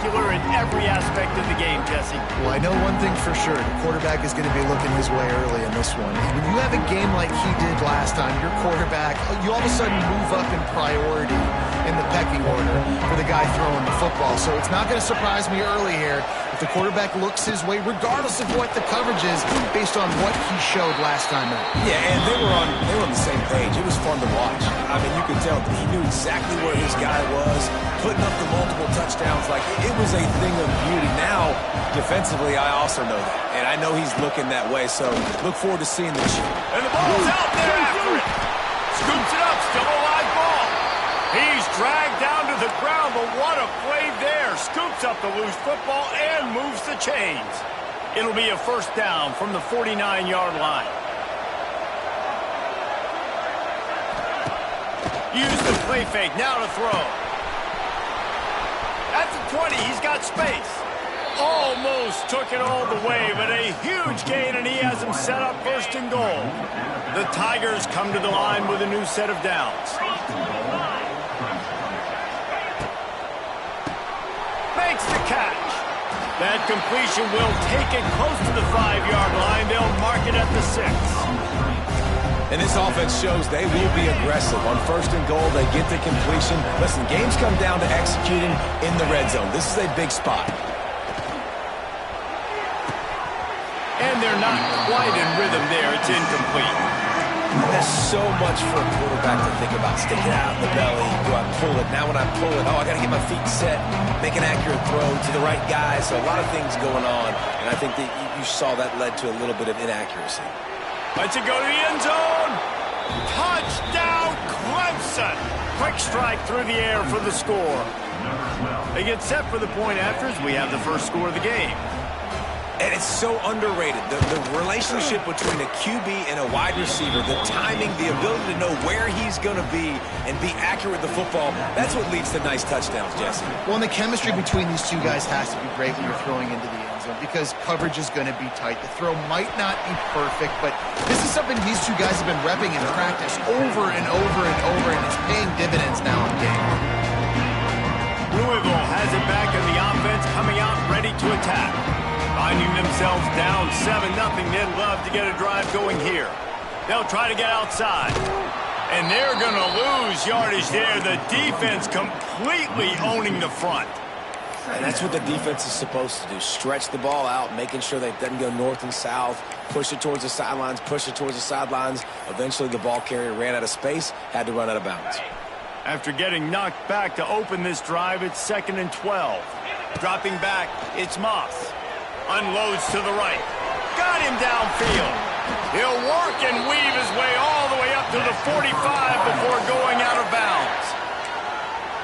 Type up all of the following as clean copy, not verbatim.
spectacular in every aspect of the game, Jesse. Well, I know one thing for sure. The quarterback is going to be looking his way early in this one. When you have a game like he did last time, your quarterback, you all of a sudden move up in priority in the pecking order for the guy throwing the football. So it's not going to surprise me early here if the quarterback looks his way, regardless of what the coverage is, based on what he showed last time out. Yeah, and they were on the same page. It was fun to watch. I mean, you could tell that he knew exactly where his guy was, putting up the multiple touchdowns. Like, it was a thing of beauty. Now, defensively, I also know that. And I know he's looking that way, so look forward to seeing the shoot. And the ball's out there after it. Scoops it up, still a live ball. He's dragged down to the ground, but what a play there. Scoops up the loose football and moves the chains. It'll be a first down from the 49-yard line. Use the play fake, now to throw. At the 20, he's got space. Almost took it all the way, but a huge gain, and he has him set up first and goal. The Tigers come to the line with a new set of downs. Makes the catch. That completion will take it close to the 5-yard line. They'll mark it at the 6. And this offense shows they will be aggressive. On first and goal, they get the completion. Listen, games come down to executing in the red zone. This is a big spot. And they're not quite in rhythm there. It's incomplete. That's so much for a quarterback to think about. Sticking out in the belly. Do I pull it? Now when I pull it, I got to get my feet set, make an accurate throw to the right guy. So a lot of things going on. And I think that you saw that led to a little bit of inaccuracy. Lets it go to the end zone. Touchdown, Clemson. Quick strike through the air for the score. They get set for the point after as we have the first score of the game. And it's so underrated. The relationship between a QB and a wide receiver, the timing, the ability to know where he's going to be and be accurate with the football, that's what leads to nice touchdowns, Jesse. Well, and the chemistry between these two guys has to be great when you're throwing into the end zone because coverage is going to be tight. The throw might not be perfect, but this is something these two guys have been repping in practice over and over and over, and it's paying dividends now in game. Louisville has it back in the offense, coming out ready to attack. Finding themselves down 7-0, they'd love to get a drive going here. They'll try to get outside. And they're going to lose yardage there. The defense completely owning the front. And that's what the defense is supposed to do. Stretch the ball out, making sure that it doesn't go north and south. Push it towards the sidelines, push it towards the sidelines. Eventually the ball carrier ran out of space, had to run out of bounds. After getting knocked back to open this drive, it's 2nd and 12. Dropping back, it's Moss. Unloads to the right. Got him downfield. He'll work and weave his way all the way up to the 45 before going out of bounds.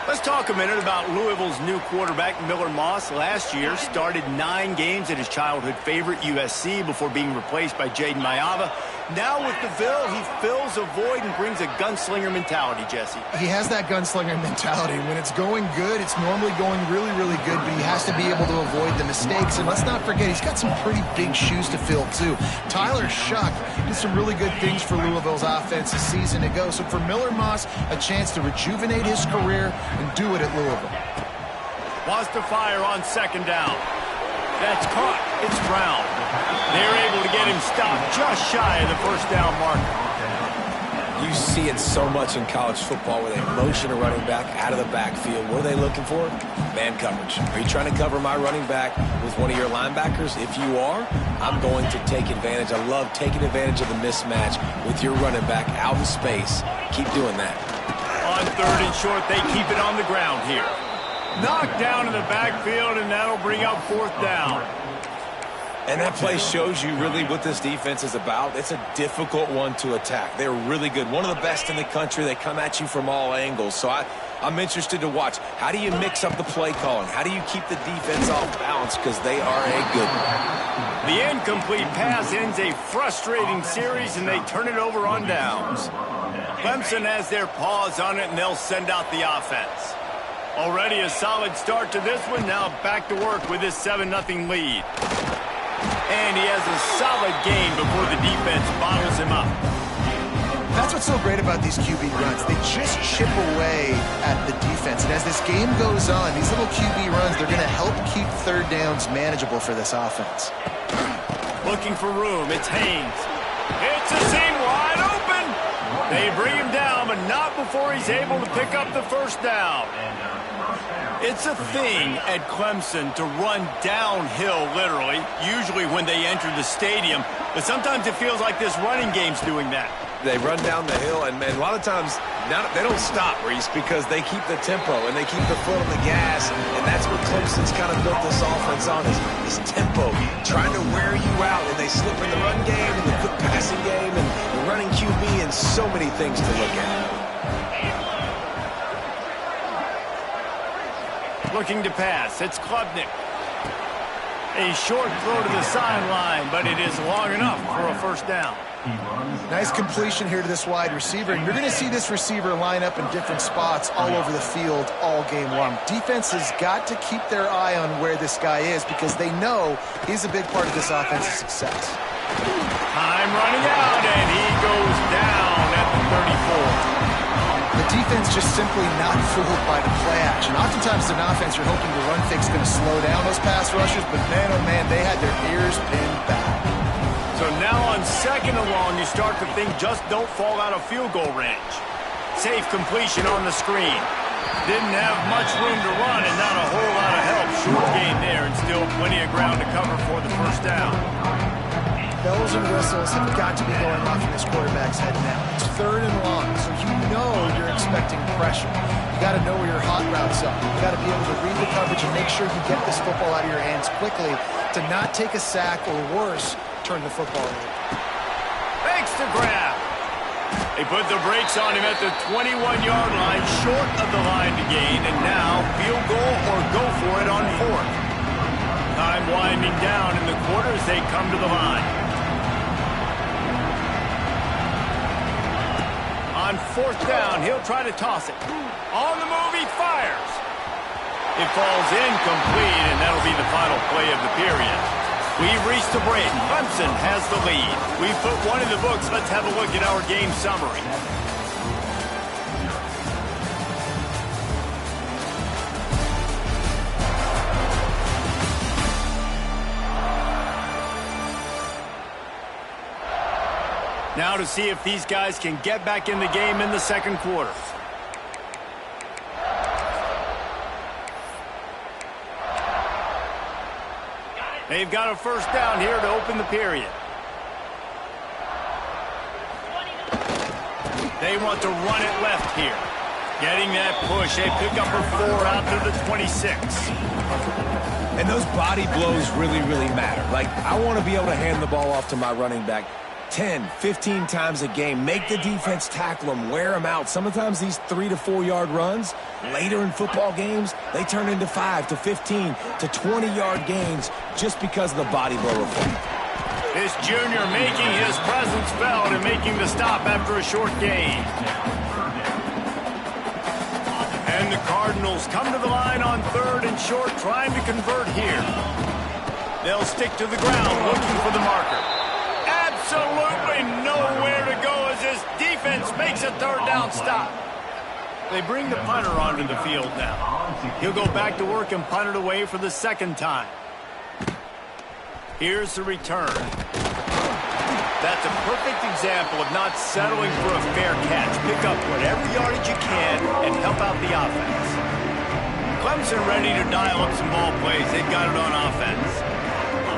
Let's talk a minute about Louisville's new quarterback, Miller Moss. Last year, started 9 games at his childhood favorite, USC, before being replaced by Jaden Mayava. Now with the Ville, he fills a void and brings a gunslinger mentality, Jesse. He has that gunslinger mentality. When it's going good, it's normally going really, really good, but he has to be able to avoid the mistakes. And let's not forget, he's got some pretty big shoes to fill, too. Tyler Shuck did some really good things for Louisville's offense a season ago. So for Miller Moss, a chance to rejuvenate his career and do it at Louisville. Wants to fire on 2nd down. That's caught. It's Brown. They're able to get him stopped just shy of the first down marker. You see it so much in college football where they motion a running back out of the backfield. What are they looking for? Man coverage. Are you trying to cover my running back with one of your linebackers? If you are, I'm going to take advantage. I love taking advantage of the mismatch with your running back out in space. Keep doing that. On 3rd and short, they keep it on the ground here. Knocked down in the backfield, and that'll bring up 4th down. And that play shows you really what this defense is about. It's a difficult one to attack. They're really good. One of the best in the country. They come at you from all angles. So I'm interested to watch. How do you mix up the play calling? How do you keep the defense off balance? Because they are a good one. The incomplete pass ends a frustrating series, and they turn it over on downs. Clemson has their paws on it, and they'll send out the offense. Already a solid start to this one. Now back to work with this 7-0 lead. And he has a solid game before the defense bottles him up. That's what's so great about these QB runs. They just chip away at the defense. And as this game goes on, these little QB runs, they're going to help keep third downs manageable for this offense. Looking for room. It's Haynes. It's a seam wide open. They bring him down, but not before he's able to pick up the first down. It's a thing at Clemson to run downhill, literally, usually when they enter the stadium. But sometimes it feels like this running game's doing that. They run down the hill, and a lot of times they don't stop, Reese, because they keep the tempo and they keep the foot on the gas, and that's what Clemson's kind of built this offense on, is tempo, trying to wear you out, and they slip in the run game and the quick passing game and the running QB and so many things to look at. Looking to pass. It's Klubnik. A short throw to the sideline, but it is long enough for a first down. Nice completion here to this wide receiver. And you're going to see this receiver line up in different spots all over the field all game long. Defense has got to keep their eye on where this guy is because they know he's a big part of this offense's success. Time running out, and he goes down at the 34. The defense just simply not fooled by the play action. Oftentimes as an offense, you're hoping the run fake is going to slow down those pass rushers, but man, oh man, they had their ears pinned back. So now on second and long, you start to think just don't fall out of field goal range. Safe completion on the screen. Didn't have much room to run and not a whole lot of help. Short gain there and still plenty of ground to cover for the first down. Bells and whistles have got to be going off in this quarterback's head now. It's third and long, so you know you're expecting pressure. You got to know where your hot routes are. You got to be able to read the coverage and make sure you get this football out of your hands quickly to not take a sack or worse, turn the football over. Makes the grab. They put the brakes on him at the 21-yard line, short of the line to gain, and now field goal or go for it on fourth. Time winding down in the quarter as they come to the line. On fourth down, he'll try to toss it. On the move, he fires. It falls incomplete, and that'll be the final play of the period. We've reached the break. Clemson has the lead. We've put one in the books. Let's have a look at our game summary. Now to see if these guys can get back in the game in the second quarter. They've got a first down here to open the period. They want to run it left here. Getting that push. They pick up a 4 out to the 26. And those body blows really, really matter. Like, I want to be able to hand the ball off to my running back 10, 15 times a game. Make the defense tackle them, wear them out. Sometimes these 3 to 4 yard runs, later in football games, they turn into 5 to 15 to 20 yard gains just because of the body blow effect. This junior making his presence felt and making the stop after a short gain. And the Cardinals come to the line on third and short, trying to convert here. They'll stick to the ground, looking for the marker. Absolutely nowhere to go as this defense makes a third down stop. They bring the punter onto the field now. He'll go back to work and punt it away for the second time. Here's the return. That's a perfect example of not settling for a fair catch. Pick up whatever yardage you can and help out the offense. Clemson ready to dial up some ball plays. They've got it on offense.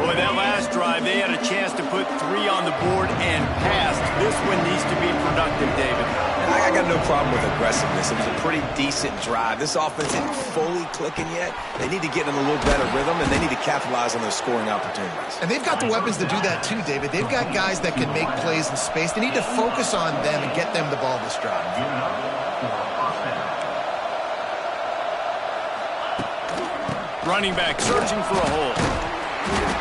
Boy, that last drive, they had a chance to put 3 on the board and passed. This one needs to be productive, David. I got no problem with aggressiveness. It was a pretty decent drive. This offense isn't fully clicking yet. They need to get in a little better rhythm, and they need to capitalize on those scoring opportunities. And they've got the weapons to do that too, David. They've got guys that can make plays in space. They need to focus on them and get them the ball this drive. Running back searching for a hole.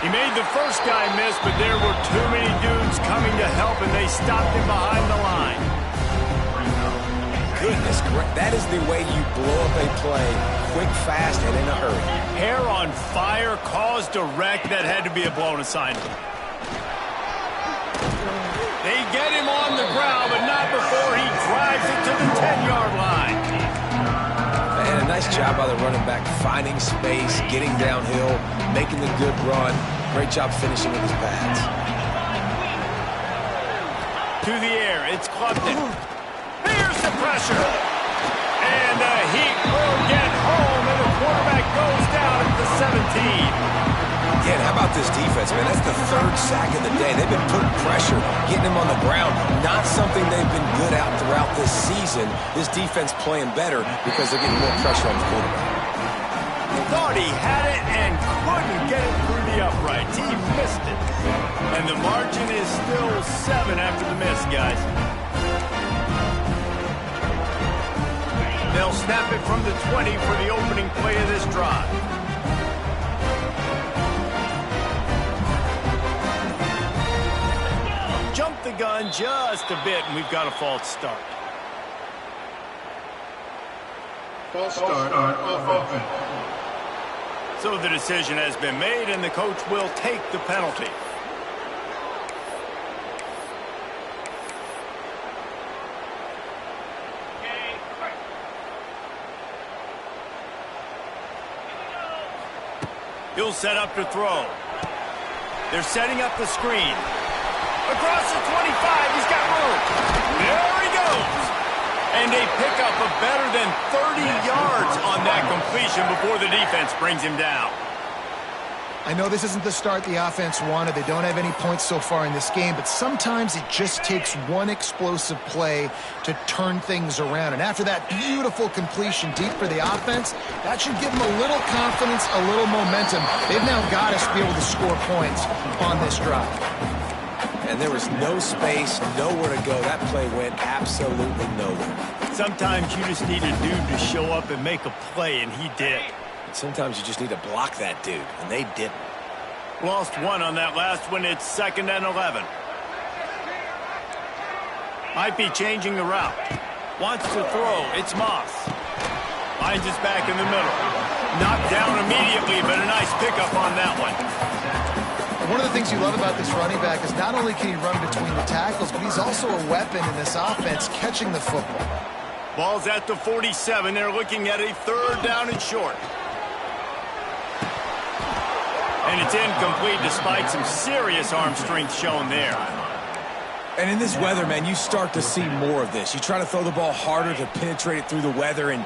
He made the first guy miss, but there were too many dudes coming to help, and they stopped him behind the line. Goodness, that is the way you blow up a play, quick, fast, and in a hurry. Hair on fire, cause direct. That had to be a blown assignment. They get him on the ground, but not before he drives it to the 10-yard line. And a nice job by the running back, finding space, getting downhill, making the good run. Great job finishing with his pads. To the air, it's Clemson. Here's the pressure. And the heat will get home, and the quarterback goes down at the 17. Yeah, and how about this defense, man? That's the third sack of the day. They've been putting pressure, getting him on the ground. Not something they've been good at throughout this season. This defense playing better because they're getting more pressure on the quarterback. Thought he had it and couldn't get it through the uprights. He missed it. And the margin is still 7 after the miss, guys. They'll snap it from the 20 for the opening play of this drive. Jump the gun just a bit, and we've got a false start. False start off offense. So the decision has been made, and the coach will take the penalty. He'll set up to throw. They're setting up the screen. Across the 25, he's got room. There he goes. And they pick up a better than 30 yards on that completion before the defense brings him down. I know this isn't the start the offense wanted. They don't have any points so far in this game, but sometimes it just takes one explosive play to turn things around. And after that beautiful completion deep for the offense, that should give them a little confidence, a little momentum. They've now got us to be able to score points on this drive. And there was no space, nowhere to go. That play went absolutely nowhere. Sometimes you just need a dude to show up and make a play, and he did. Sometimes you just need to block that dude, and they didn't. Lost one on that last one. It's 2nd and 11. Might be changing the route. Wants to throw. It's Moss. Finds his back in the middle. Knocked down immediately, but a nice pickup on that one. One of the things you love about this running back is not only can he run between the tackles, but he's also a weapon in this offense, catching the football. Ball's at the 47. They're looking at a 3rd down and short. And it's incomplete despite some serious arm strength shown there. And in this weather, man, you start to see more of this. You try to throw the ball harder to penetrate it through the weather and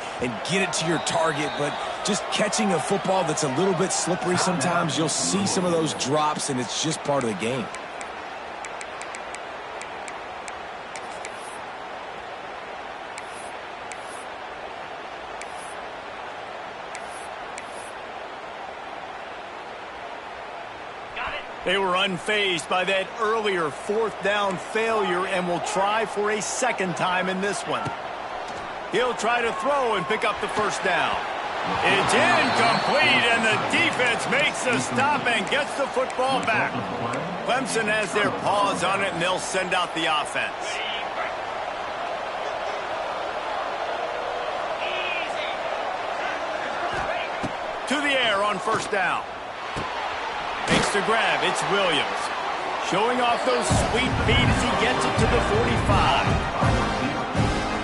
get it to your target, but just catching a football that's a little bit slippery sometimes, you'll see some of those drops, and it's just part of the game. They were unfazed by that earlier 4th down failure and will try for a 2nd time in this one. He'll try to throw and pick up the 1st down. It's incomplete, and the defense makes the stop and gets the football back. Clemson has their paws on it, and they'll send out the offense. To the air on 1st down. Makes the grab. It's Williams. Showing off those sweet feet as he gets it to the 45.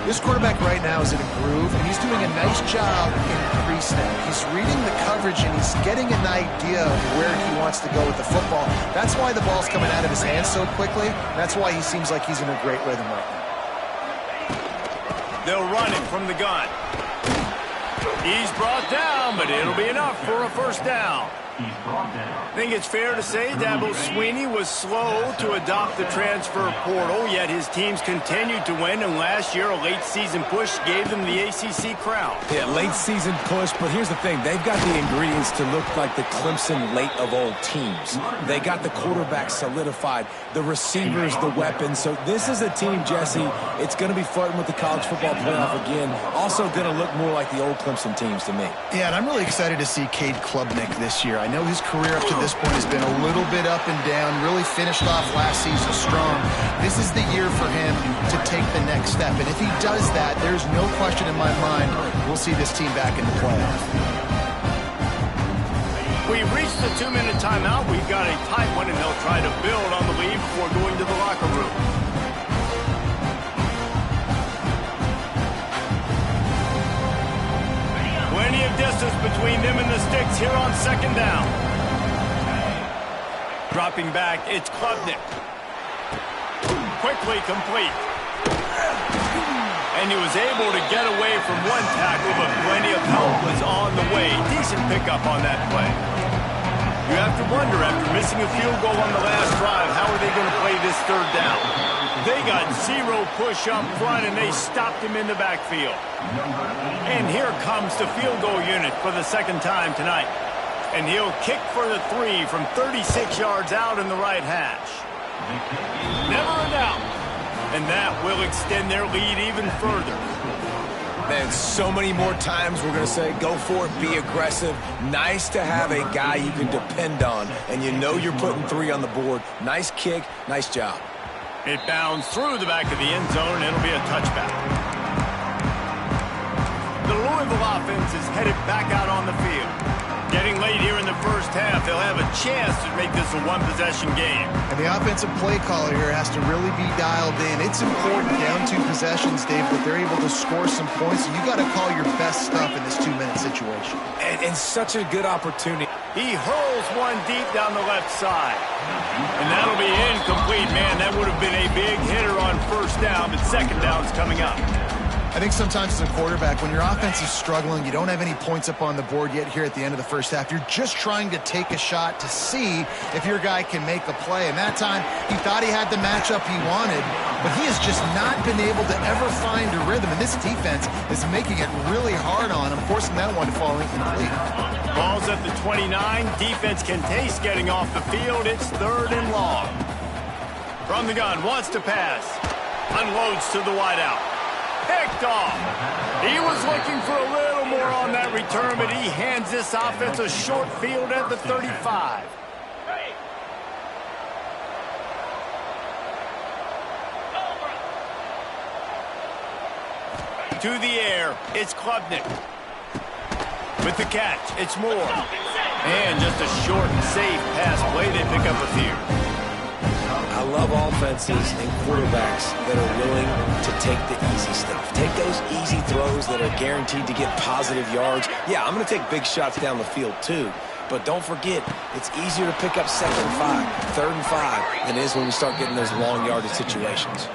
This quarterback right now is in a groove, and he's doing a nice job in pre-snap. He's reading the coverage, and he's getting an idea of where he wants to go with the football. That's why the ball's coming out of his hands so quickly. That's why he seems like he's in a great rhythm right now. They'll run it from the gun. He's brought down, but it'll be enough for a 1st down. I think it's fair to say Dabo Swinney was slow to adopt the transfer portal, yet his teams continued to win, and last year a late-season push gave them the ACC crown. Yeah, late-season push, but here's the thing. They've got the ingredients to look like the Clemson late-of-old teams. They got the quarterback solidified, the receivers, the weapons. So this is a team, Jesse, it's going to be flirting with the college football playoff again. Also going to look more like the old Clemson teams to me. Yeah, and I'm really excited to see Cade Klubnik this year. I know his career up to this point has been a little bit up and down, really finished off last season strong. This is the year for him to take the next step, and if he does that, there's no question in my mind we'll see this team back in the playoffs. We reached the 2-minute timeout. We've got a tight one, and they'll try to build on the lead before going to the locker room. distance between them and the sticks here on second down. Dropping back, it's Klubnik. Quickly complete. And he was able to get away from one tackle, but plenty of help was on the way. Decent pickup on that play. You have to wonder, after missing a field goal on the last drive, how are they going to play this third down? They got zero push up front, and they stopped him in the backfield. And here comes the field goal unit for the second time tonight. And he'll kick for the 3 from 36 yards out in the right hash. Never a doubt. And that will extend their lead even further. Man, so many more times we're going to say, go for it, be aggressive. Nice to have a guy you can depend on, and you know you're putting 3 on the board. Nice kick, nice job. It bounds through the back of the end zone. It'll be a touchback. The Louisville offense is headed back out on the field. Getting late here in the first half, they'll have a chance to make this a one-possession game. And the offensive play caller here has to really be dialed in. It's important down 2 possessions, Dave, that they're able to score some points. So you got to call your best stuff in this 2-minute situation. And such a good opportunity. He hurls one deep down the left side. And that'll be incomplete. Man, that would have been a big hitter on first down, but second down's coming up. I think sometimes as a quarterback, when your offense is struggling, you don't have any points up on the board yet here at the end of the first half. You're just trying to take a shot to see if your guy can make a play. And that time, he thought he had the matchup he wanted, but he has just not been able to ever find a rhythm. And this defense is making it really hard on him, forcing that one to fall incomplete. Ball's at the 29. Defense can taste getting off the field. It's 3rd and long. From the gun, wants to pass. Unloads to the wideout. Picked off. He was looking for a little more on that return, but he hands this offense a short field at the 35. To the air, it's Klubnik. With the catch, it's Moore. And just a short and safe pass play. They pick up a few. I love offenses and quarterbacks that are willing to take the easy stuff. Take those easy throws that are guaranteed to get positive yards. Yeah, I'm going to take big shots down the field too. But don't forget, it's easier to pick up 2nd and 5, 3rd and 5 than it is when we start getting those long yardage situations.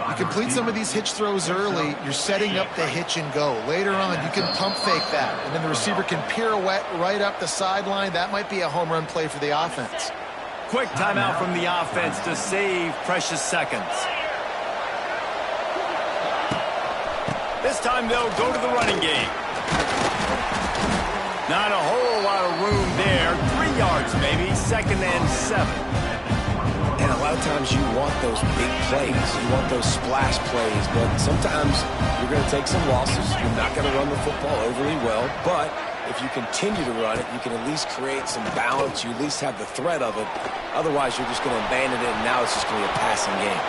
You complete some of these hitch throws early, you're setting up the hitch and go. Later on, you can pump fake that, and then the receiver can pirouette right up the sideline. That might be a home run play for the offense. Quick timeout from the offense to save precious seconds. This time they'll go to the running game. Not a whole lot of room there. 3 yards maybe, 2nd and 7. And a lot of times you want those big plays. You want those splash plays. But sometimes you're going to take some losses. You're not going to run the football overly well. But if you continue to run it, you can at least create some balance. You at least have the threat of it. Otherwise, you're just going to abandon it, and now it's just going to be a passing game.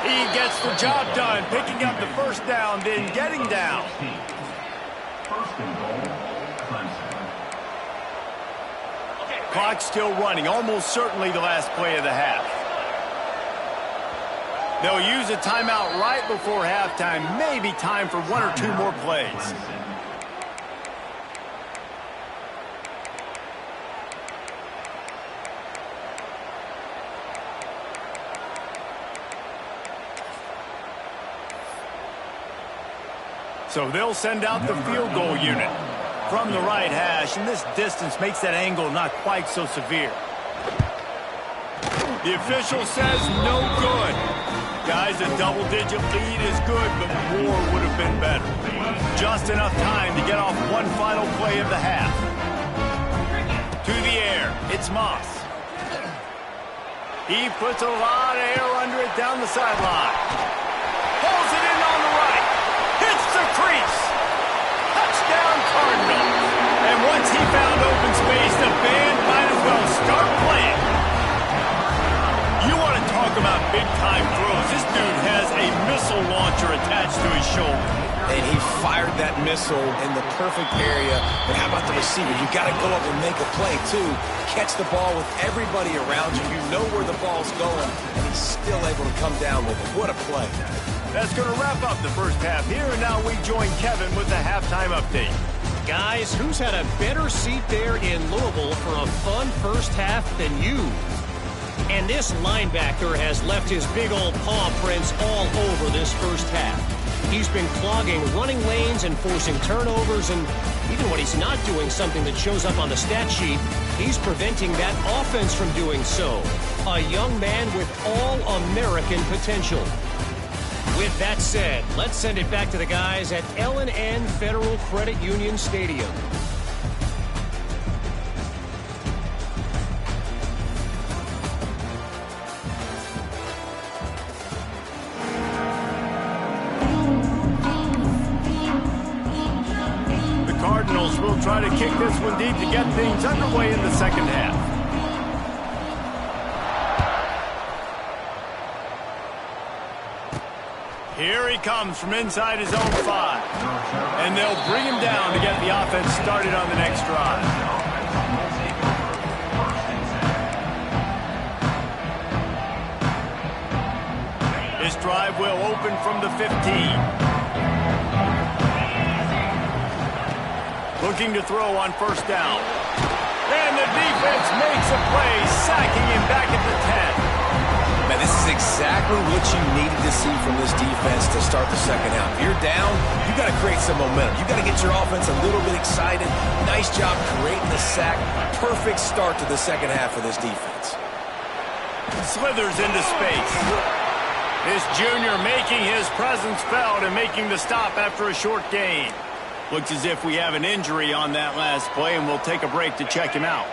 He gets the job done, picking up the first down, then getting down. First and goal, Clemson. Clock still running, almost certainly the last play of the half. They'll use a timeout right before halftime. Maybe time for 1 or 2 more plays. So they'll send out the field goal unit from the right hash, and this distance makes that angle not quite so severe. The official says no good. Guys, a double-digit lead is good, but more would have been better. Just enough time to get off one final play of the half. To the air, it's Moss. He puts a lot of air under it down the sideline. Pulls it in on the right. Hits the crease. Touchdown Cardinals. And once he found open space, the band might as well start playing. You want to talk about big-time throws. This dude has a missile launcher attached to his shoulder. And he fired that missile in the perfect area. But how about the receiver? You got to go up and make a play, too. Catch the ball with everybody around you. You know where the ball's going, and he's still able to come down with it. What a play. That's going to wrap up the first half here, and now we join Kevin with the halftime update. Guys, who's had a better seat there in Louisville for a fun first half than you? And this linebacker has left his big old paw prints all over this first half. He's been clogging running lanes and forcing turnovers, and even when he's not doing something that shows up on the stat sheet, he's preventing that offense from doing so. A young man with all-American potential. With that said, let's send it back to the guys at L&N Federal Credit Union Stadium. The Cardinals will try to kick this one deep to get things underway in the second half. Here he comes from inside his own 5. And they'll bring him down to get the offense started on the next drive. This drive will open from the 15. Looking to throw on first down. And the defense makes a play, sacking him back at the 10. Man, this is exactly what you needed to see from this defense to start the second half. If you're down, you got to create some momentum. You got to get your offense a little bit excited. Nice job creating the sack. Perfect start to the second half of this defense. Slithers into space. This junior making his presence felt and making the stop after a short gain. Looks as if we have an injury on that last play, and we'll take a break to check him out.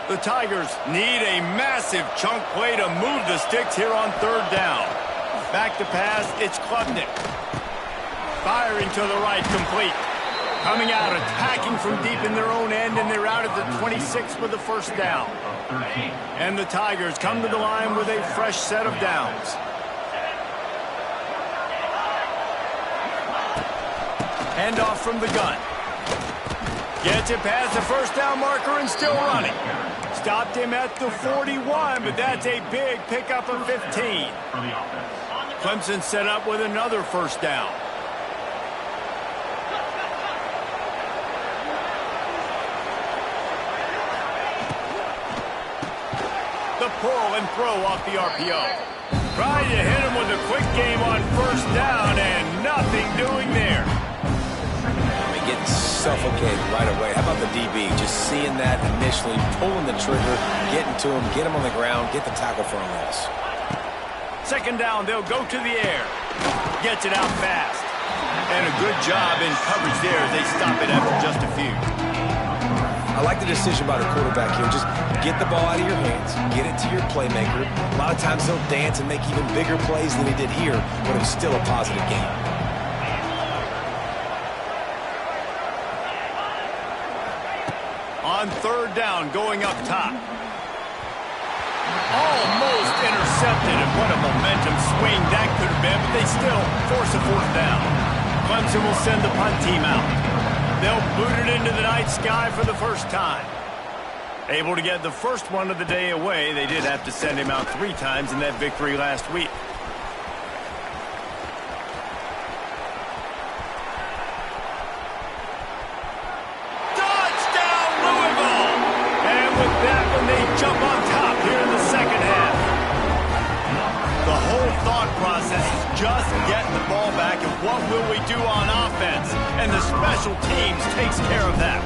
The Tigers need a massive chunk play to move the sticks here on third down. Back to pass, it's Klubnik. Firing to the right, complete. Coming out, attacking from deep in their own end, and they're out at the 26 with the first down. And the Tigers come to the line with a fresh set of downs. Handoff from the gun. Gets it past the first down marker and still running. Stopped him at the 41, but that's a big pickup of 15. Clemson set up with another first down. The pull and throw off the RPO. Trying to hit him with a quick game on first down and nothing doing there. Getting suffocated right away. How about the DB? Just seeing that initially, pulling the trigger, getting to him, get him on the ground, get the tackle for a loss. Second down, they'll go to the air. Gets it out fast. And a good job in coverage there as they stop it after just a few. I like the decision by the quarterback here. Just get the ball out of your hands, get it to your playmaker. A lot of times he'll dance and make even bigger plays than he did here, but it was still a positive game. On third down, going up top. Almost intercepted, and what a momentum swing that could have been, but they still force a fourth down. Clemson will send the punt team out. They'll boot it into the night sky for the first time. Able to get the first one of the day away. They did have to send him out 3 times in that victory last week. Jump on top here in the second half. The whole thought process is just getting the ball back and what will we do on offense? And the special teams takes care of that.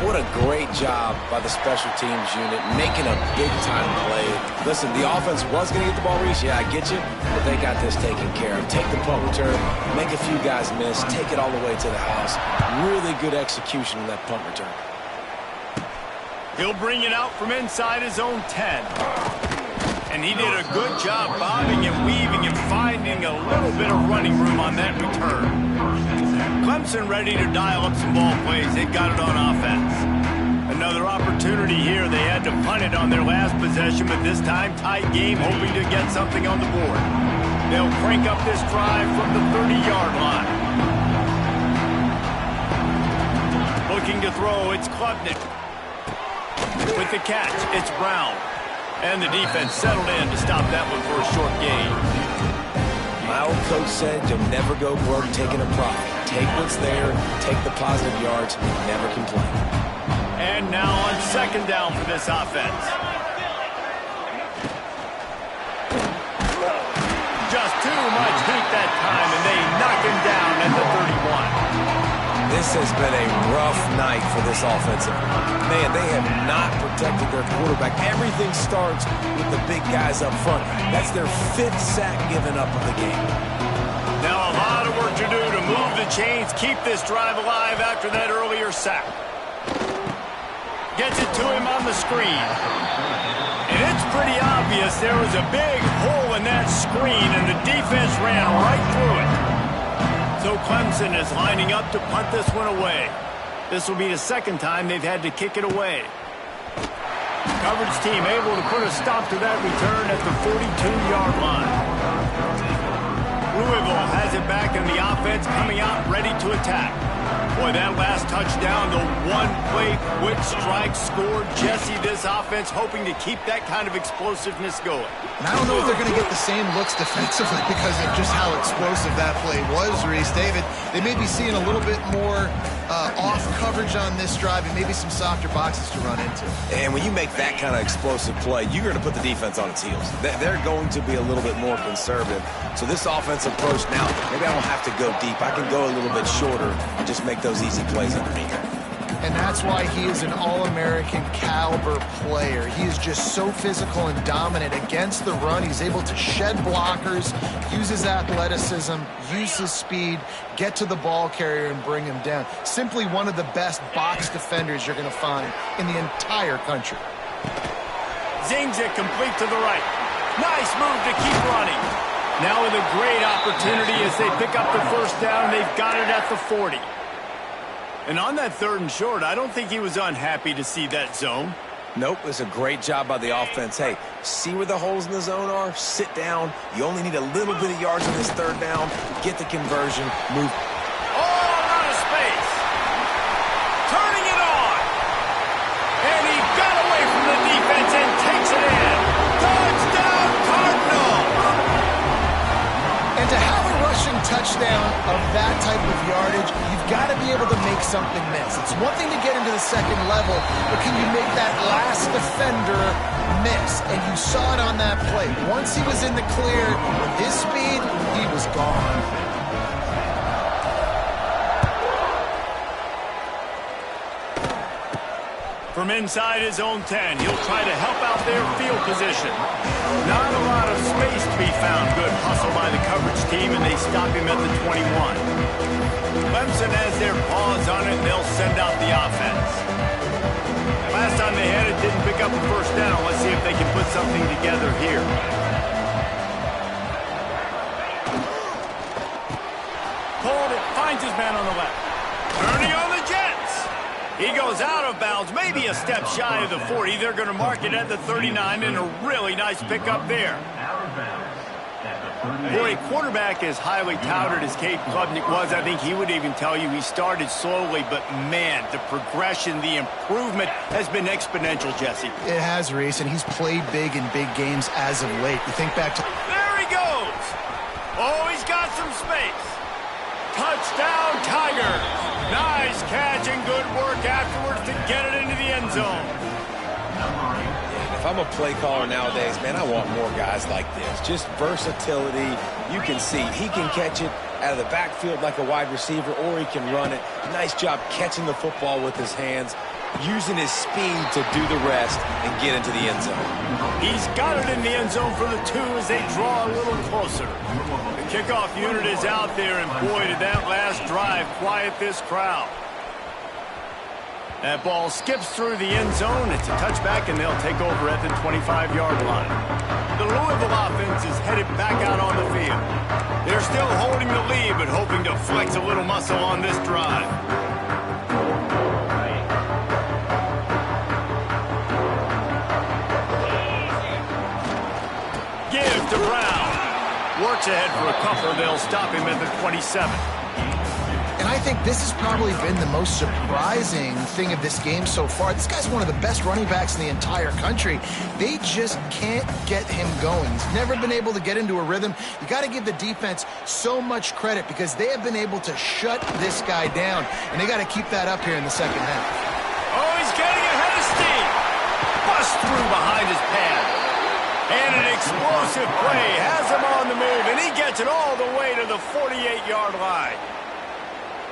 What a great job by the special teams unit, making a big-time play. Listen, the offense was going to get the ball reached. Yeah, I get you, but they got this taken care of. Take the punt return, make a few guys miss, take it all the way to the house. Really good execution in that punt return. He'll bring it out from inside his own 10. And he did a good job bobbing and weaving and finding a little bit of running room on that return. Clemson ready to dial up some ball plays. They got it on offense. Another opportunity here. They had to punt it on their last possession, but this time tight game, hoping to get something on the board. They'll crank up this drive from the 30-yard line. Looking to throw, it's Klubnik. With the catch, it's Brown. And the defense settled in to stop that one for a short gain. My old coach said you'll never go broke taking a profit. Take what's there, take the positive yards, and never complain. And now on second down for this offense. Just too much heat that time, and they knock him down at the 31. This has been a rough night for this offensive line. Man, they have not protected their quarterback. Everything starts with the big guys up front. That's their 5th sack given up of the game. Now a lot of work to do to move the chains, keep this drive alive after that earlier sack. Gets it to him on the screen. And it's pretty obvious there was a big hole in that screen, and the defense ran right through it. So Clemson is lining up to punt this one away. This will be the second time they've had to kick it away. Coverage team able to put a stop to that return at the 42-yard line. Louisville has it back in the offense, coming out ready to attack. Boy, that last touchdown, the one-play quick strike scored. Jesse, this offense hoping to keep that kind of explosiveness going. And I don't know if they're going to get the same looks defensively because of just how explosive that play was, Reese. David, they may be seeing a little bit more off coverage on this drive and maybe some softer boxes to run into. And when you make that kind of explosive play, you're going to put the defense on its heels. They're going to be a little bit more conservative. So this offensive approach now, maybe I don't have to go deep. I can go a little bit shorter and just make those easy plays underneath. And that's why he is an All-American caliber player. He is just so physical and dominant against the run. He's able to shed blockers, use his athleticism, use his speed, get to the ball carrier and bring him down. Simply one of the best box defenders you're going to find in the entire country. Zings it complete to the right. Nice move to keep running. Now with a great opportunity as they pick up the first down. They've got it at the 40. And on that 3rd and short, I don't think he was unhappy to see that zone. Nope, it's a great job by the offense. Hey, see where the holes in the zone are? Sit down. You only need a little bit of yards in this 3rd down. Get the conversion. Move. All out of space. Turning it on. And he got away from the defense and takes it in. Touchdown, Cardinals! And to have a rushing touchdown of that type of yardage, you've got to be able to make something miss. It's one thing to get into the 2nd level, but can you make that last defender miss? And you saw it on that play. Once he was in the clear, with his speed, he was gone. From inside his own 10, he'll try to help out their field position. Not a lot of space to be found. Good hustle by the coverage team, and they stop him at the 21. Clemson has their paws on it, and they'll send out the offense. Last time they had it, didn't pick up a first down. Let's see if they can put something together here. Pulled it, finds his man on the left. Turning on the Jets. He goes out of bounds, maybe a step shy of the 40. They're going to mark it at the 39, and a really nice pickup there. For a quarterback as highly touted as Cade Klubnik was, I think he would even tell you he started slowly, but man, the progression, the improvement has been exponential, Jesse. It has, Reese, and he's played big in big games as of late. You think back to... There he goes! Oh, he's got some space. Touchdown, Tigers! Nice catch and good work afterwards to get it into the end zone. If I'm a play caller nowadays, man, I want more guys like this. Just versatility. You can see he can catch it out of the backfield like a wide receiver, or he can run it. Nice job catching the football with his hands, using his speed to do the rest and get into the end zone. He's got it in the end zone for the 2 as they draw a little closer. The kickoff unit is out there, and boy, did that last drive quiet this crowd. That ball skips through the end zone. It's a touchback, and they'll take over at the 25-yard line. The Louisville offense is headed back out on the field. They're still holding the lead, but hoping to flex a little muscle on this drive. Give to Brown. Works ahead for a couple. They'll stop him at the 27. And I think think this has probably been the most surprising thing of this game so far. This guy's one of the best running backs in the entire country. They just can't get him going. He's never been able to get into a rhythm. You got to give the defense so much credit because they have been able to shut this guy down, and they got to keep that up here in the second half. Oh, he's getting ahead of steam. Bust through behind his pad. And an explosive play has him on the move, and he gets it all the way to the 48-yard line.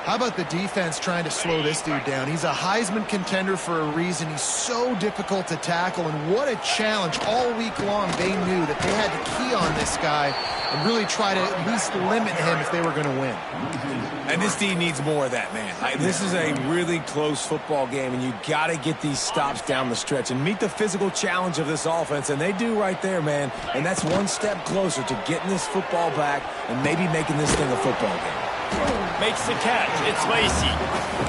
How about the defense trying to slow this dude down? He's a Heisman contender for a reason. He's so difficult to tackle, and what a challenge. All week long, they knew that they had to key on this guy and really try to at least limit him if they were going to win. And this D needs more of that, man. This is a really close football game, and you got to get these stops down the stretch and meet the physical challenge of this offense, and they do right there, man. And that's one step closer to getting this football back and maybe making this thing a football game. Makes the catch. It's Lacey.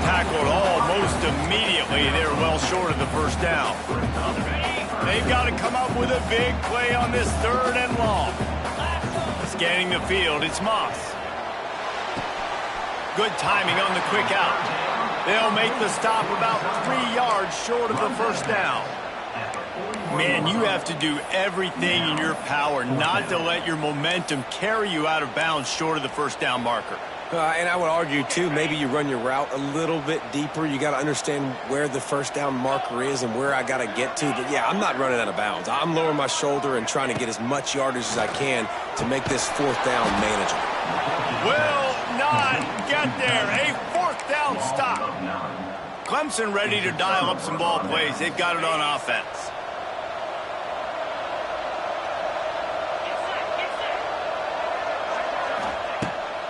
Tackled almost immediately. They're well short of the first down. They've got to come up with a big play on this 3rd and long. Scanning the field, it's Moss. Good timing on the quick out. They'll make the stop about 3 yards short of the first down. Man, you have to do everything in your power not to let your momentum carry you out of bounds short of the first down marker. And I would argue, too, maybe you run your route a little bit deeper. You got to understand where the first down marker is and where I got to get to. But, yeah, I'm not running out of bounds. I'm lowering my shoulder and trying to get as much yardage as I can to make this 4th down manageable. Will not get there. A 4th down stop. Clemson ready to dial up some ball plays. They've got it on offense.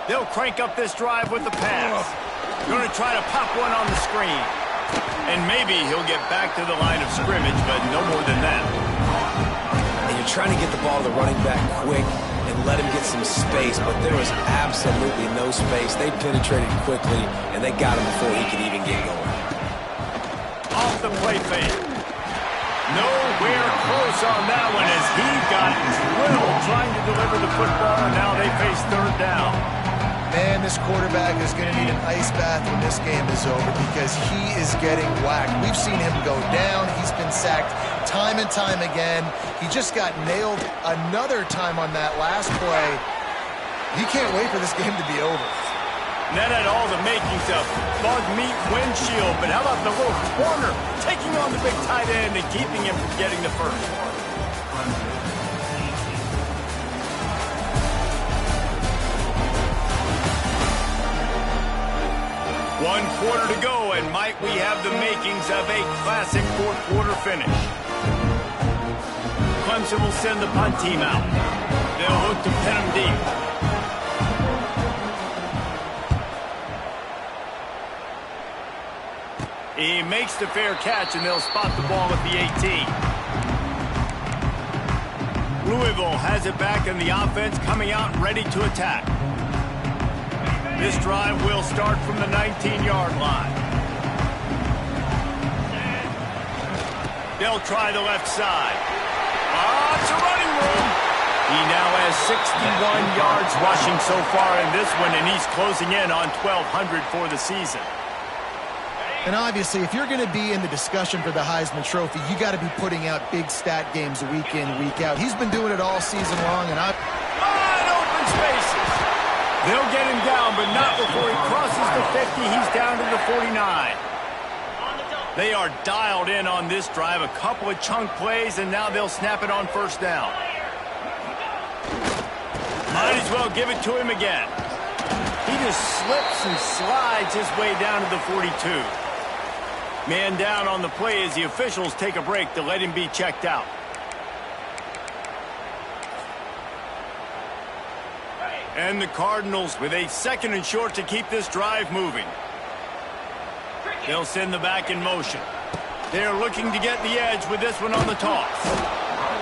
They'll crank up this drive with the pass. Going to try to pop one on the screen. And maybe he'll get back to the line of scrimmage, but no more than that. And you're trying to get the ball to the running back quick and let him get some space, but there was absolutely no space. They penetrated quickly, and they got him before he could even get going. Off the play fake. Nowhere close on that one as he got drilled trying to deliver the football, and now they face 3rd down. Man, this quarterback is going to need an ice bath when this game is over because he is getting whacked. We've seen him go down. He's been sacked time and time again. He just got nailed another time on that last play. He can't wait for this game to be over. And that had all the makings of bug meat windshield, but how about the little corner taking on the big tight end and keeping him from getting the first? One quarter to go, and might we have the makings of a classic 4th quarter finish. Clemson will send the punt team out. They'll look to pin them deep. He makes the fair catch, and they'll spot the ball at the 18. Louisville has it back, and the offense coming out ready to attack. This drive will start from the 19-yard line. They'll try the left side. Lots of running room. He now has 61 yards rushing so far in this one, and he's closing in on 1,200 for the season. And obviously, if you're going to be in the discussion for the Heisman Trophy, you got to be putting out big stat games week in, week out. He's been doing it all season long, and open spaces. They'll get him down, but not before he crosses the 50. He's down to the 49. They are dialed in on this drive. A couple of chunk plays, and now they'll snap it on first down. Might as well give it to him again. He just slips and slides his way down to the 42. Man down on the play as the officials take a break to let him be checked out. And the Cardinals with a 2nd and short to keep this drive moving. They'll send the back in motion. They're looking to get the edge with this one on the toss.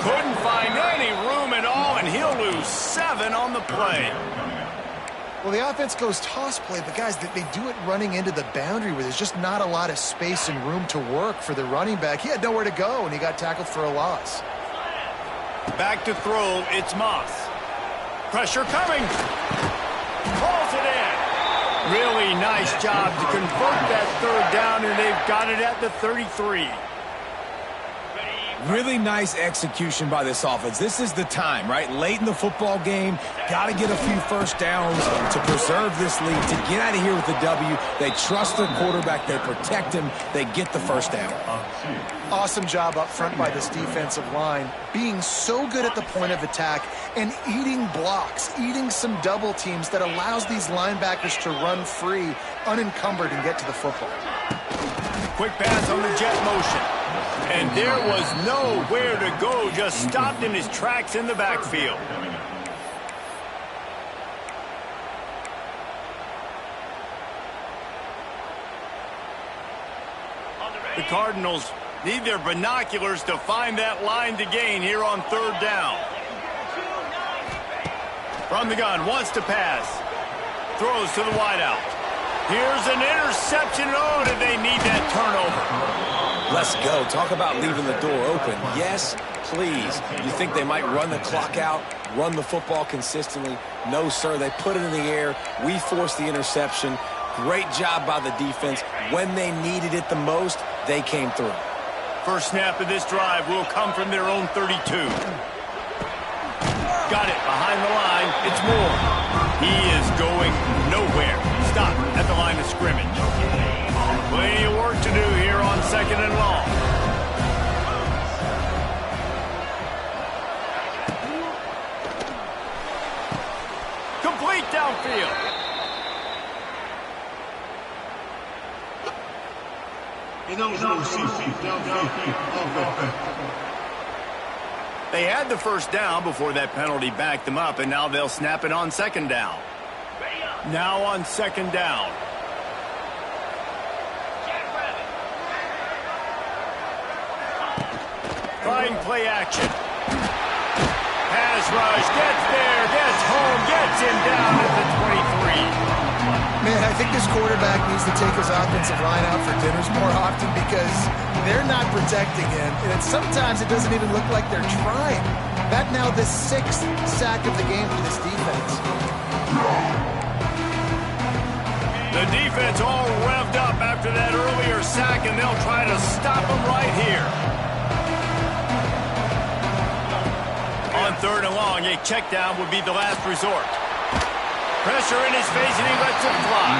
Couldn't find any room at all, and he'll lose 7 on the play. Well, the offense goes toss play, but guys, they do it running into the boundary where there's just not a lot of space and room to work for the running back. He had nowhere to go, and he got tackled for a loss. Back to throw, it's Moss. Pressure coming. Calls it in. Really nice job to convert that third down, and they've got it at the 33. Really nice execution by this offense. This is the time, right? Late in the football game, got to get a few first downs to preserve this lead, to get out of here with the W. They trust their quarterback. They protect him. They get the first down. Awesome job up front by this defensive line, being so good at the point of attack and eating blocks, eating some double teams that allows these linebackers to run free, unencumbered, and get to the football. Quick pass on the jet motion. And there was nowhere to go, just stopped in his tracks in the backfield. The Cardinals need their binoculars to find that line to gain here on third down. From the gun, wants to pass. Throws to the wideout. Here's an interception. Oh, did they need that turnover? Let's go. Talk about leaving the door open. Yes, please. You think they might run the clock out, run the football consistently? No, sir. They put it in the air. We forced the interception. Great job by the defense. When they needed it the most, they came through. First snap of this drive will come from their own 32. Got it behind the line. It's Moore. He is going nowhere. Stop at the line of scrimmage. Plenty of work to do here on second and long. Complete downfield. They had the first down before that penalty backed them up, and now they'll snap it on second down. Now on second down. Trying play action. Pass rush, gets there, gets home, gets him down at the 23. Man, I think this quarterback needs to take his offensive line out for dinners more often because they're not protecting him. And sometimes it doesn't even look like they're trying. That now the 6th sack of the game for this defense. The defense all revved up after that earlier sack, and they'll try to stop him right here. On third and long, a check down would be the last resort. Pressure in his face, and he lets it fly.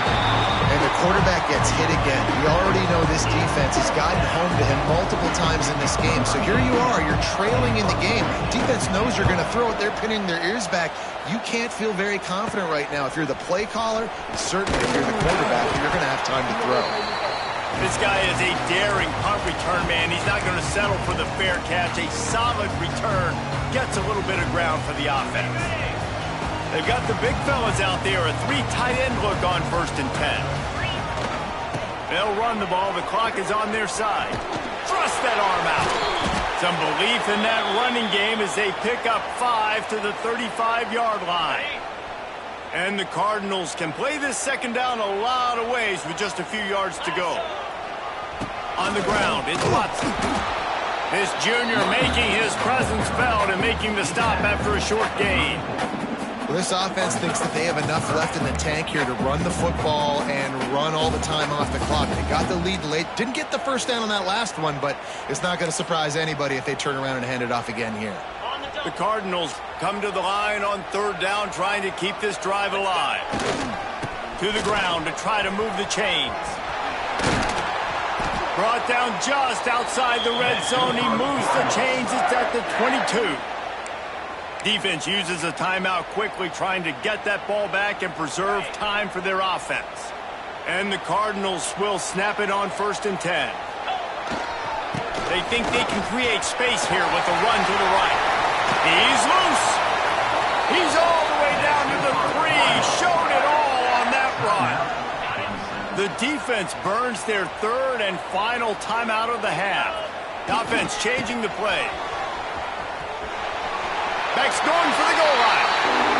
And the quarterback gets hit again. We already know this defense has gotten home to him multiple times in this game. So here you are, you're trailing in the game. Defense knows you're going to throw it. They're pinning their ears back. You can't feel very confident right now. If you're the play caller, certainly if you're the quarterback, you're going to have time to throw. This guy is a daring punt return man. He's not going to settle for the fair catch. A solid return gets a little bit of ground for the offense. They've got the big fellas out there, a 3 tight end look on first and 10. They'll run the ball. The clock is on their side. Thrust that arm out. Some belief in that running game as they pick up 5 to the 35-yard line. And the Cardinals can play this second down a lot of ways with just a few yards to go. On the ground, it's Watson. This junior making his presence felt and making the stop after a short gain. Well, this offense thinks that they have enough left in the tank here to run the football and run all the time off the clock. They got the lead late. Didn't get the first down on that last one, but it's not going to surprise anybody if they turn around and hand it off again here. The Cardinals come to the line on third down, trying to keep this drive alive. To the ground to try to move the chains. Brought down just outside the red zone. He moves the chains. It's at the 22. Defense uses a timeout quickly, trying to get that ball back and preserve time for their offense. And the Cardinals will snap it on first and 10. They think they can create space here with a run to the right. He's loose. He's all the way down to the 3. Showed it all on that run. The defense burns their third and final timeout of the half. The offense changing the play. Beck's going for the goal line.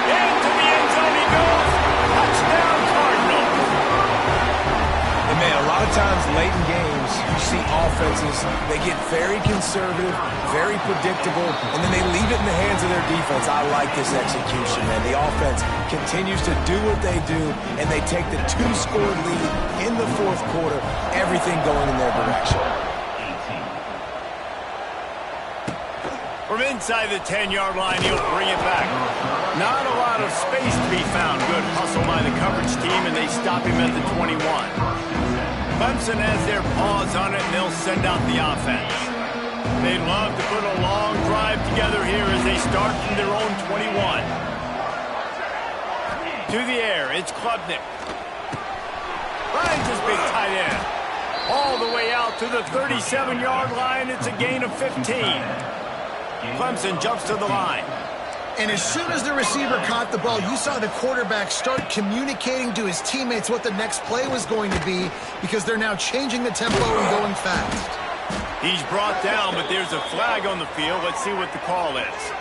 Into the end zone he goes. Touchdown, Cardinals. And man, a lot of of times late in games, you see offenses, they get very conservative, very predictable, and then they leave it in the hands of their defense. I like this execution, man. The offense continues to do what they do, and they take the 2-score lead in the fourth quarter, everything going in their direction. From inside the 10-yard line, he'll bring it back. Not a lot of space to be found. Good hustle by the coverage team, and they stop him at the 21. Clemson has their paws on it, and they'll send out the offense. They'd love to put a long drive together here as they start from their own 21. To the air, it's Klubnik. Finds his big tight end. All the way out to the 37-yard line. It's a gain of 15. Clemson jumps to the line. And as soon as the receiver caught the ball, you saw the quarterback start communicating to his teammates what the next play was going to be because they're now changing the tempo and going fast. He's brought down, but there's a flag on the field. Let's see what the call is.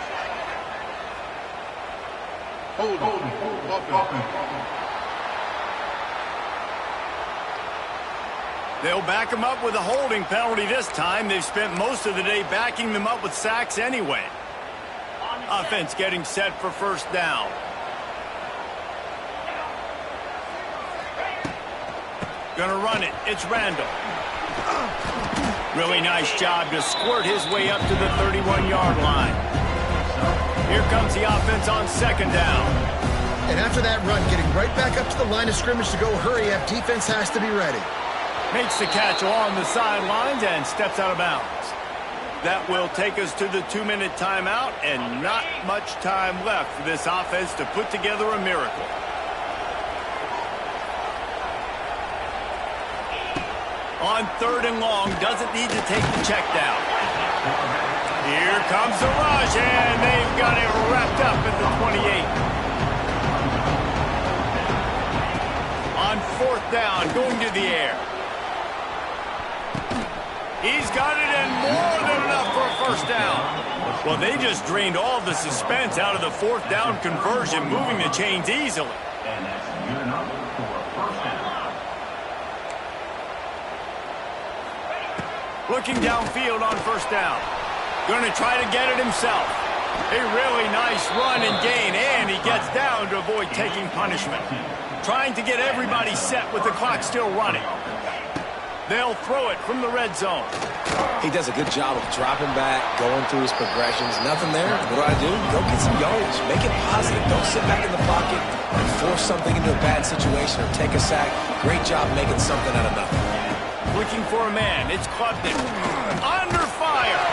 They'll back him up with a holding penalty this time. They've spent most of the day backing them up with sacks anyway. Offense getting set for first down. Gonna run it. It's Randall. Really nice job to squirt his way up to the 31-yard line. Here comes the offense on second down. And after that run, getting right back up to the line of scrimmage to go hurry up, defense has to be ready. Makes the catch along the sidelines and steps out of bounds. That will take us to the 2-minute timeout, and not much time left for this offense to put together a miracle. On third and long, doesn't need to take the check down. Here comes the rush, and they've got it wrapped up at the 28. On fourth down, going to the air. He's got it, and more than enough for a first down. Well, they just drained all the suspense out of the fourth down conversion, moving the chains easily. And that's good enough for a first down. Looking downfield on first down. Going to try to get it himself. A really nice run and gain, and he gets down to avoid taking punishment. Trying to get everybody set with the clock still running. They'll throw it from the red zone. He does a good job of dropping back, going through his progressions. Nothing there. What do? Go get some yardage. Make it positive. Don't sit back in the pocket and force something into a bad situation or take a sack. Great job making something out of nothing. Looking for a man. It's Klubnik. Under fire.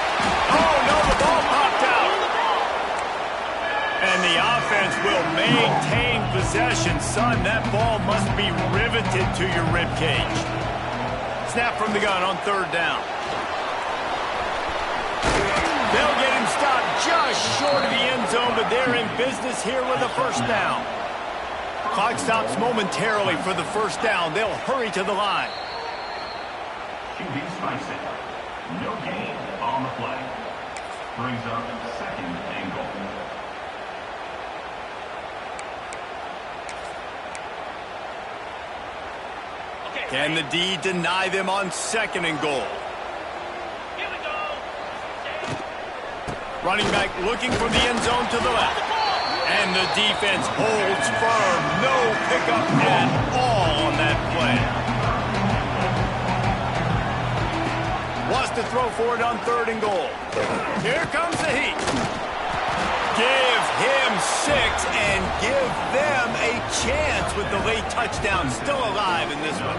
Oh, no, the ball popped out. And the offense will maintain possession. Son, that ball must be riveted to your ribcage. Snap from the gun on third down. They'll get him stopped just short of the end zone, but they're in business here with a first down. Clock stops momentarily for the first down. They'll hurry to the line. QB Spicer. No gain on the play. Brings up second and goal. Can the D deny them on second and goal? Here we go. Running back looking for the end zone to the left. And the defense holds firm. No pickup at all on that play. Wants to throw for it on third and goal. Here comes the heat. Give him 6 and give them a chance with the late touchdown still alive in this one.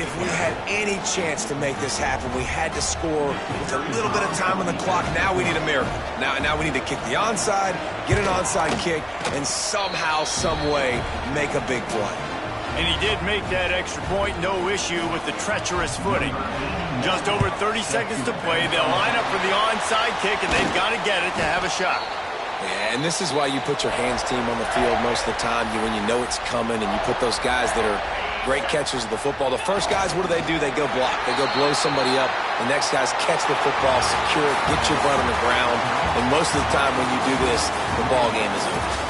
If we had any chance to make this happen, we had to score with a little bit of time on the clock. Now we need a miracle. Now we need to kick the onside, get an onside kick, and somehow, some way, make a big play. And he did make that extra point, no issue with the treacherous footing. Just over 30 seconds to play. They'll line up for the onside kick, and they've got to get it to have a shot. Yeah, and this is why you put your hands team on the field most of the time, when you know it's coming, and you put those guys that are great catchers of the football. The first guys, what do? They go block. They go blow somebody up. The next guys catch the football, secure it, get your butt on the ground. And most of the time when you do this, the ball game is over.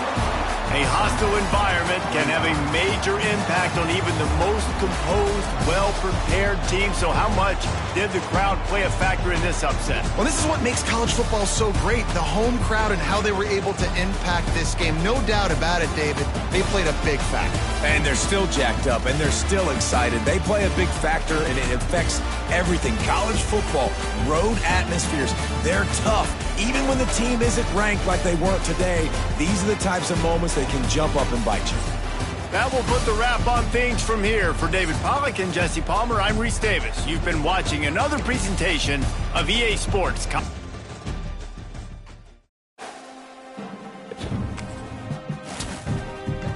A hostile environment can have a major impact on even the most composed, well-prepared team. So how much did the crowd play a factor in this upset? Well, this is what makes college football so great, the home crowd and how they were able to impact this game. No doubt about it, David. They played a big factor. And they're still jacked up, and they're still excited. They play a big factor, and it affects everything. College football, road atmospheres, they're tough. Even when the team isn't ranked like they weren't today, these are the types of moments that can jump up and bite you. That will put the wrap on things from here. For David Pollack and Jesse Palmer, I'm Reese Davis. You've been watching another presentation of EA Sports.